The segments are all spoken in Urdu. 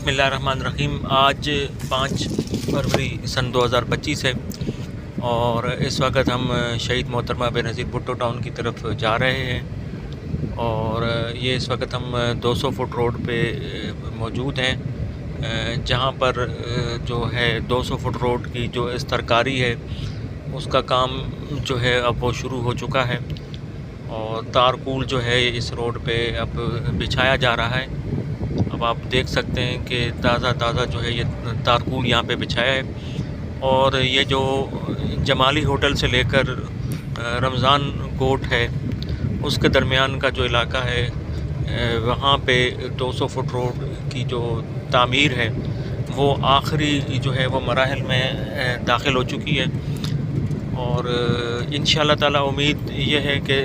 بسم اللہ الرحمن الرحیم۔ آج 5 فروری سن 2025 ہے اور اس وقت ہم شہید محترمہ بے نظیر بھٹو ٹاؤن کی طرف جا رہے ہیں اور یہ اس وقت ہم 200 فٹ روڈ پہ موجود ہیں، جہاں پر جو ہے 200 فٹ روڈ کی جو استرکاری ہے اس کا کام جو ہے اب وہ شروع ہو چکا ہے اور تارکول جو ہے اس روڈ پہ اب بچھایا جا رہا ہے۔ اب آپ دیکھ سکتے ہیں کہ تازہ جو ہے یہ تارکول یہاں پہ بچھایا ہے اور یہ جو جمالی ہوٹل سے لے کر رمضان کوٹ ہے اس کے درمیان کا جو علاقہ ہے وہاں پہ 200 فٹ روڈ کی جو تعمیر ہے وہ آخری جو ہے وہ مراحل میں داخل ہو چکی ہے اور انشاءاللہ تعالی امید یہ ہے کہ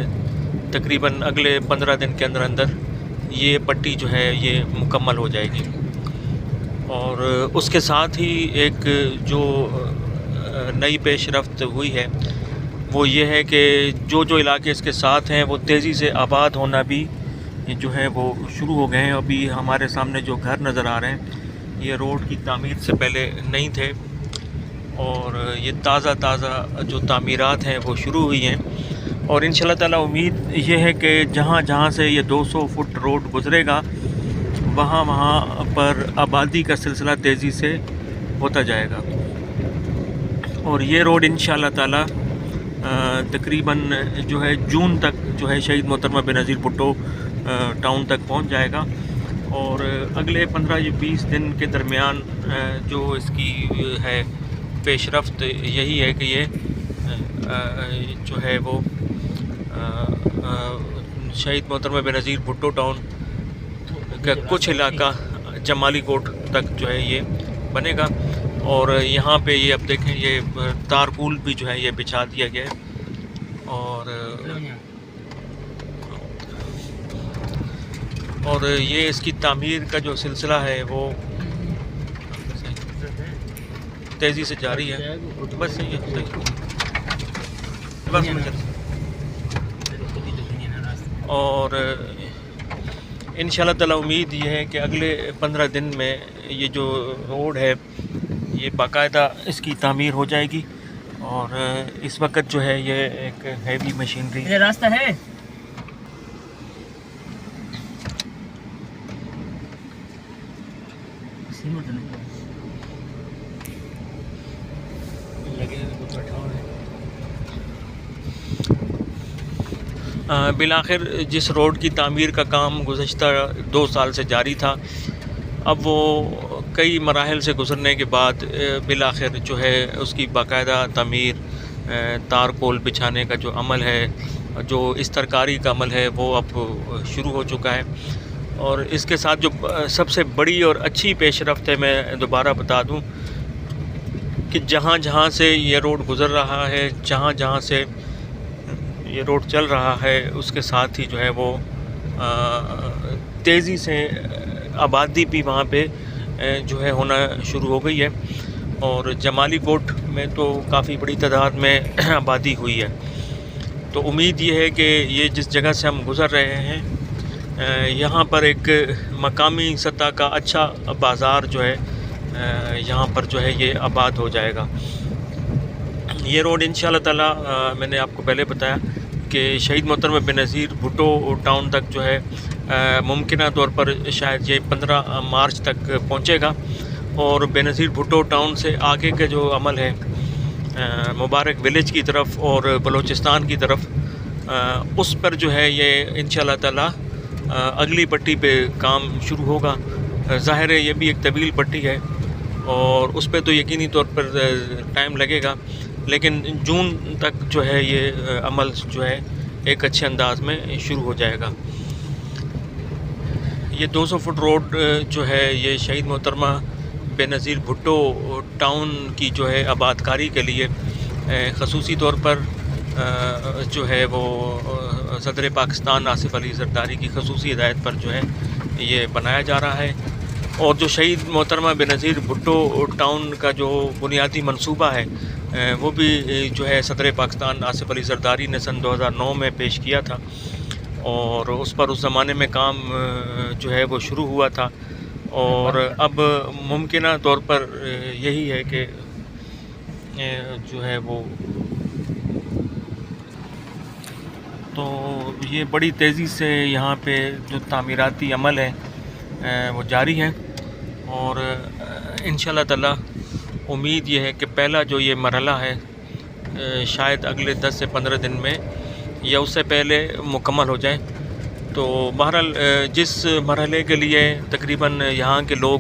تقریباً اگلے 15 دن کے اندر یہ پٹی جو ہے یہ مکمل ہو جائے گی۔ اور اس کے ساتھ ہی ایک جو نئی پیش رفت ہوئی ہے وہ یہ ہے کہ جو علاقے اس کے ساتھ ہیں وہ تیزی سے آباد ہونا بھی جو ہے وہ شروع ہو گئے ہیں۔ ابھی ہمارے سامنے جو گھر نظر آ رہے ہیں یہ روڈ کی تعمیر سے پہلے نہیں تھے اور یہ تازہ جو تعمیرات ہیں وہ شروع ہوئی ہیں اور انشاءاللہ تعالی امید یہ ہے کہ جہاں سے یہ 200 فٹ روڈ گزرے گا وہاں پر آبادی کا سلسلہ تیزی سے ہوتا جائے گا اور یہ روڈ انشاءاللہ تعالی تقریباً جو ہے جون تک جو ہے شہید محترمہ بے نظیر بھٹو ٹاؤن تک پہنچ جائے گا اور اگلے 15-20 دن کے درمیان جو اس کی ہے پیش رفت یہی ہے کہ یہ جو ہے وہ شہید محترمہ بے نظیر بھٹو ٹاؤن کا کچھ علاقہ جمالی کوٹ تک جو ہے یہ بنے گا اور یہاں پہ یہ اب دیکھیں یہ تارکول بھی جو ہے یہ بچھا دیا گیا ہے اور یہ اس کی تعمیر کا جو سلسلہ ہے وہ تیزی سے جاری ہے۔ بس یہ اور انشاءاللہ تعالی امید یہ ہے کہ اگلے 15 دن میں یہ جو روڈ ہے یہ باقاعدہ اس کی تعمیر ہو جائے گی اور اس وقت جو ہے یہ ایک ہیوی مشینری راستہ ہے بالآخر جس روڈ کی تعمیر کا کام گزشتہ 2 سال سے جاری تھا اب وہ کئی مراحل سے گزرنے کے بعد بالآخر جو ہے اس کی باقاعدہ تعمیر تارکول بچھانے کا جو عمل ہے جو استرکاری کا عمل ہے وہ اب شروع ہو چکا ہے اور اس کے ساتھ جو سب سے بڑی اور اچھی پیش رفت ہے میں دوبارہ بتا دوں کہ جہاں سے یہ روڈ گزر رہا ہے جہاں سے یہ روڈ چل رہا ہے اس کے ساتھ ہی جو ہے وہ تیزی سے آبادی بھی وہاں پہ جو ہے ہونا شروع ہو گئی ہے اور جمالی کوٹ میں تو کافی بڑی تعداد میں آبادی ہوئی ہے۔ تو امید یہ ہے کہ یہ جس جگہ سے ہم گزر رہے ہیں یہاں پر ایک مقامی سطح کا اچھا بازار جو ہے یہاں پر جو ہے یہ آباد ہو جائے گا۔ یہ روڈ انشاءاللہ تعالی میں نے آپ کو پہلے بتایا کہ شہید محترمہ بے نظیر بھٹو ٹاؤن تک جو ہے ممکنہ طور پر شاید یہ 15 مارچ تک پہنچے گا اور بے نظیر بھٹو ٹاؤن سے آگے کا جو عمل ہے مبارک ولیج کی طرف اور بلوچستان کی طرف اس پر جو ہے یہ انشاءاللہ تعالی اگلی پٹی پہ کام شروع ہوگا۔ ظاہر ہے یہ بھی ایک طویل پٹی ہے اور اس پہ تو یقینی طور پر ٹائم لگے گا لیکن جون تک جو ہے یہ عمل جو ہے ایک اچھے انداز میں شروع ہو جائے گا۔ یہ 200 فٹ روڈ جو ہے یہ شہید محترمہ بے نظیر بھٹو ٹاؤن کی جو ہے آباد کاری کے لیے خصوصی طور پر جو ہے وہ صدر پاکستان آصف علی زرداری کی خصوصی ہدایت پر جو ہے یہ بنایا جا رہا ہے اور جو شہید محترمہ بے نظیر بھٹو ٹاؤن کا جو بنیادی منصوبہ ہے وہ بھی جو ہے صدر پاکستان آصف علی زرداری نے سن 2009 میں پیش کیا تھا اور اس پر اس زمانے میں کام جو ہے وہ شروع ہوا تھا اور اب ممکنہ طور پر یہی ہے کہ جو ہے وہ تو یہ بڑی تیزی سے یہاں پہ جو تعمیراتی عمل ہے وہ جاری ہے، اور انشاءاللہ تعالی امید یہ ہے کہ پہلا جو یہ مرحلہ ہے شاید اگلے 10 سے 15 دن میں یا اس سے پہلے مکمل ہو جائے۔ تو بہرحال جس مرحلے کے لیے تقریباً یہاں کے لوگ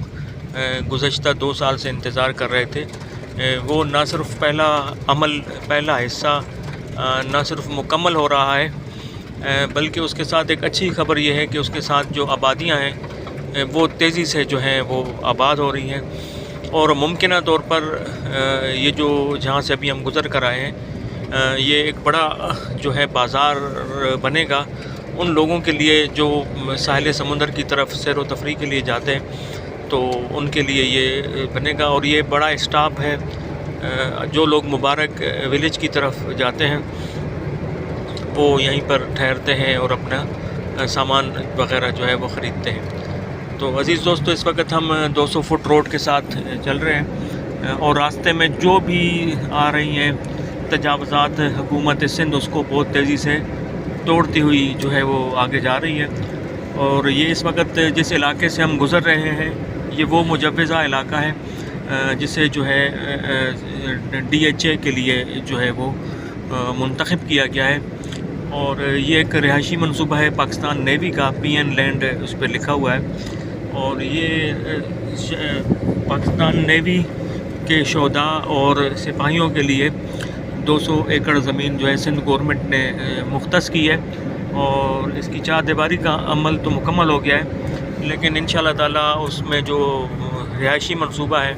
گزشتہ 2 سال سے انتظار کر رہے تھے، وہ نہ صرف پہلا حصہ نہ صرف مکمل ہو رہا ہے، بلکہ اس کے ساتھ ایک اچھی خبر یہ ہے کہ اس کے ساتھ جو آبادیاں ہیں وہ تیزی سے جو ہیں وہ آباد ہو رہی ہیں، اور ممکنہ طور پر یہ جو جہاں سے ابھی ہم گزر کر آئے ہیں یہ ایک بڑا جو ہے بازار بنے گا ان لوگوں کے لیے جو ساحل سمندر کی طرف سیر و تفریح کے لیے جاتے ہیں، تو ان کے لیے یہ بنے گا، اور یہ بڑا اسٹاپ ہے۔ جو لوگ مبارک ولیج کی طرف جاتے ہیں وہ یہیں پر ٹھہرتے ہیں اور اپنا سامان وغیرہ جو ہے وہ خریدتے ہیں۔ تو عزیز دوستو، اس وقت ہم 200 فٹ روڈ کے ساتھ چل رہے ہیں، اور راستے میں جو بھی آ رہی ہیں تجاوزات حکومت سندھ اس کو بہت تیزی سے توڑتی ہوئی جو ہے وہ آگے جا رہی ہے۔ اور یہ اس وقت جس علاقے سے ہم گزر رہے ہیں یہ وہ مجوزہ علاقہ ہے جسے جو ہے DHA کے لیے جو ہے وہ منتخب کیا گیا ہے، اور یہ ایک رہائشی منصوبہ ہے پاکستان نیوی کا، PN لینڈ اس پہ لکھا ہوا ہے، اور یہ پاکستان نیوی کے شہداء اور سپاہیوں کے لیے 200 ایکڑ زمین جو ہے سندھ گورنمنٹ نے مختص کی ہے، اور اس کی چار دیواری کا عمل تو مکمل ہو گیا ہے، لیکن انشاءاللہ تعالی اس میں جو رہائشی منصوبہ ہے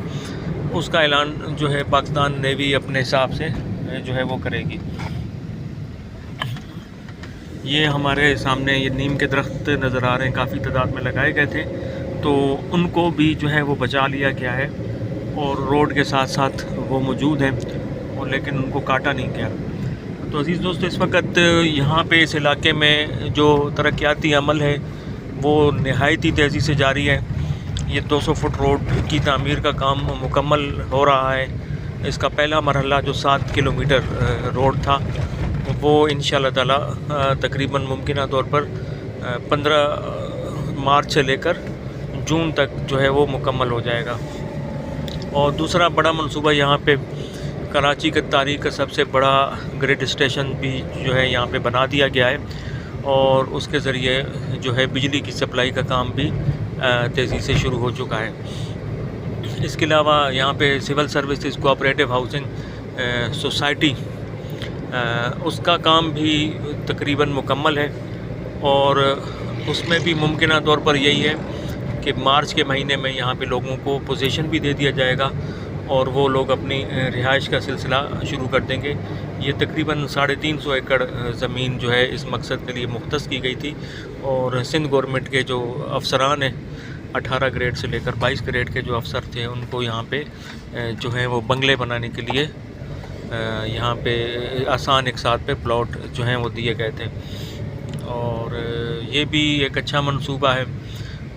اس کا اعلان جو ہے پاکستان نیوی اپنے حساب سے جو ہے وہ کرے گی۔ یہ ہمارے سامنے یہ نیم کے درخت نظر آ رہے ہیں، کافی تعداد میں لگائے گئے تھے، تو ان کو بھی جو ہے وہ بچا لیا گیا ہے، اور روڈ کے ساتھ ساتھ وہ موجود ہیں، اور لیکن ان کو کاٹا نہیں گیا۔ تو عزیز دوستو، اس وقت یہاں پہ اس علاقے میں جو ترقیاتی عمل ہے وہ نہایت ہی تیزی سے جاری ہے۔ یہ 200 فٹ روڈ کی تعمیر کا کام مکمل ہو رہا ہے۔ اس کا پہلا مرحلہ جو 7 کلومیٹر روڈ تھا وہ انشاءاللہ تعالی تقریباً ممکنہ طور پر 15 مارچ سے لے کر جون تک جو ہے وہ مکمل ہو جائے گا۔ اور دوسرا بڑا منصوبہ یہاں پہ کراچی کی تاریخ کا سب سے بڑا گریڈ اسٹیشن بھی جو ہے یہاں پہ بنا دیا گیا ہے، اور اس کے ذریعے جو ہے بجلی کی سپلائی کا کام بھی تیزی سے شروع ہو چکا ہے۔ اس کے علاوہ یہاں پہ civil services cooperative housing society اس کا کام بھی تقریباً مکمل ہے، اور اس میں بھی ممکنہ طور پر یہی ہے کہ مارچ کے مہینے میں یہاں پہ لوگوں کو پوزیشن بھی دے دیا جائے گا، اور وہ لوگ اپنی رہائش کا سلسلہ شروع کر دیں گے۔ یہ تقریباً 350 ایکڑ زمین جو ہے اس مقصد کے لیے مختص کی گئی تھی، اور سندھ گورنمنٹ کے جو افسران ہیں 18 گریڈ سے لے کر 22 گریڈ کے جو افسر تھے ان کو یہاں پہ جو ہے وہ بنگلے بنانے کے لیے یہاں پہ آسان اقساط پہ پلاٹ جو ہیں وہ دیے گئے تھے، اور یہ بھی ایک اچھا منصوبہ ہے،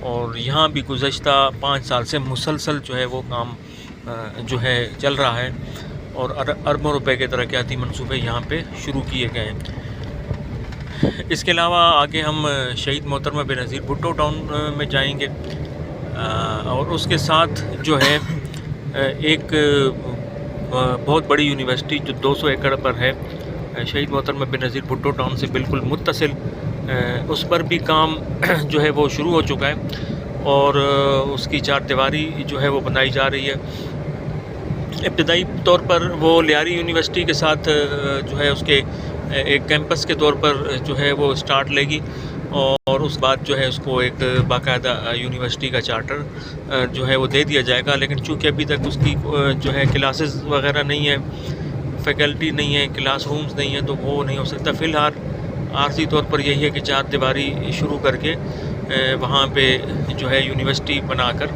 اور یہاں بھی گزشتہ 5 سال سے مسلسل جو ہے وہ کام جو ہے چل رہا ہے، اور اربوں روپے کے ترقیاتی منصوبے یہاں پہ شروع کیے گئے ہیں۔ اس کے علاوہ آگے ہم شہید محترمہ بینظیر بھٹو ٹاؤن میں جائیں گے، اور اس کے ساتھ جو ہے ایک بہت بڑی یونیورسٹی جو 200 ایکڑ پر ہے شہید محترمہ بینظیر بھٹو ٹاؤن سے بالکل متصل، اس پر بھی کام جو ہے وہ شروع ہو چکا ہے، اور اس کی چار دیواری جو ہے وہ بنائی جا رہی ہے۔ ابتدائی طور پر وہ لیاری یونیورسٹی کے ساتھ جو ہے اس کے ایک کیمپس کے طور پر جو ہے وہ سٹارٹ لے گی، اور اس بعد جو ہے اس کو ایک باقاعدہ یونیورسٹی کا چارٹر جو ہے وہ دے دیا جائے گا، لیکن چونکہ ابھی تک اس کی جو ہے کلاسز وغیرہ نہیں ہے، فیکلٹی نہیں ہے، کلاس رومز نہیں ہیں، تو وہ نہیں ہو سکتا۔ فی الحال عارضی طور پر یہی ہے کہ چار دیواری شروع کر کے وہاں پہ جو ہے یونیورسٹی بنا کر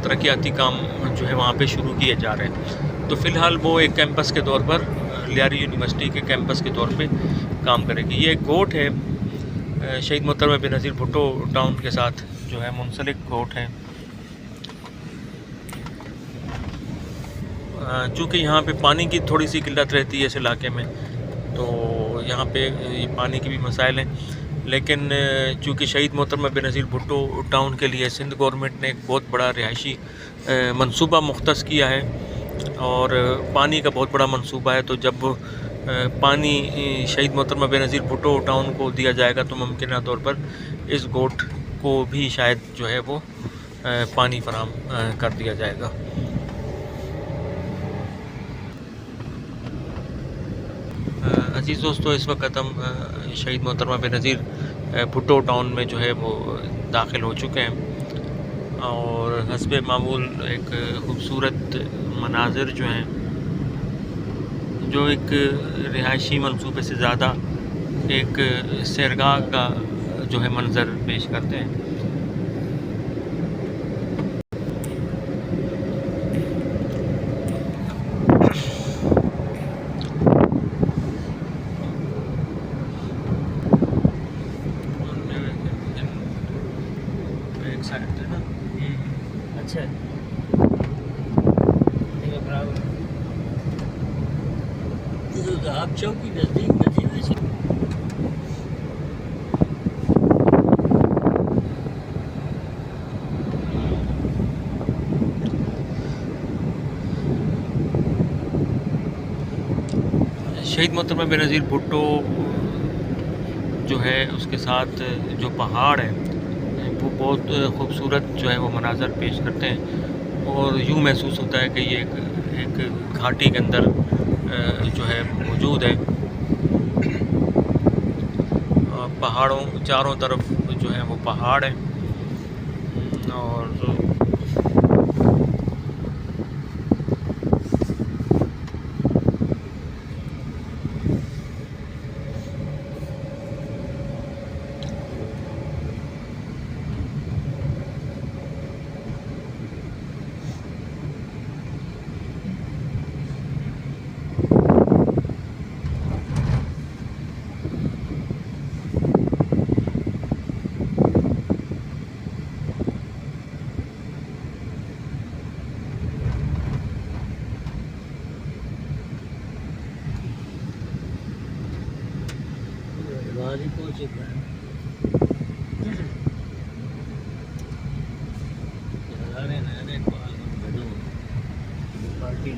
ترقیاتی کام جو ہے وہاں پہ شروع کیے جا رہے ہیں۔ تو فی الحال وہ ایک کیمپس کے طور پر لیاری یونیورسٹی کے کیمپس کے طور پہ کام کرے گی۔ یہ ایک گوٹ ہے، شہید محترمہ بینظیر بھٹو ٹاؤن کے ساتھ جو ہے منسلک گوٹ ہے، چونکہ یہاں پہ پانی کی تھوڑی سی قلت رہتی ہے اس علاقے میں، تو یہاں پہ یہ پانی کے بھی مسائل ہیں، لیکن چونکہ شہید محترمہ بے نظیر بھٹو ٹاؤن کے لیے سندھ گورنمنٹ نے ایک بہت بڑا رہائشی منصوبہ مختص کیا ہے اور پانی کا بہت بڑا منصوبہ ہے، تو جب پانی شہید محترمہ بے نظیر بھٹو ٹاؤن کو دیا جائے گا تو ممکنہ طور پر اس گوٹھ کو بھی شاید جو ہے وہ پانی فراہم کر دیا جائے گا۔ عزیز دوستو، اس وقت ہم شہید محترمہ بے نظیر بھٹو ٹاؤن میں جو ہے وہ داخل ہو چکے ہیں اور حسب معمول ایک خوبصورت مناظر جو ہیں، جو ایک رہائشی منصوبے سے زیادہ ایک سیرگاہ کا جو ہے منظر پیش کرتے ہیں۔ ایک سائڈ ہے نا، اچھا آپ چوکی نزدیک شہید محترمہ بے نظیر بھٹو جو ہے اس کے ساتھ جو پہاڑ ہے وہ بہت خوبصورت جو ہے وہ مناظر پیش کرتے ہیں اور یوں محسوس ہوتا ہے کہ یہ ایک گھاٹی کے اندر جو ہے موجود ہے۔ پہاڑوں چاروں طرف جو ہے وہ پہاڑ ہیں اور پارٹی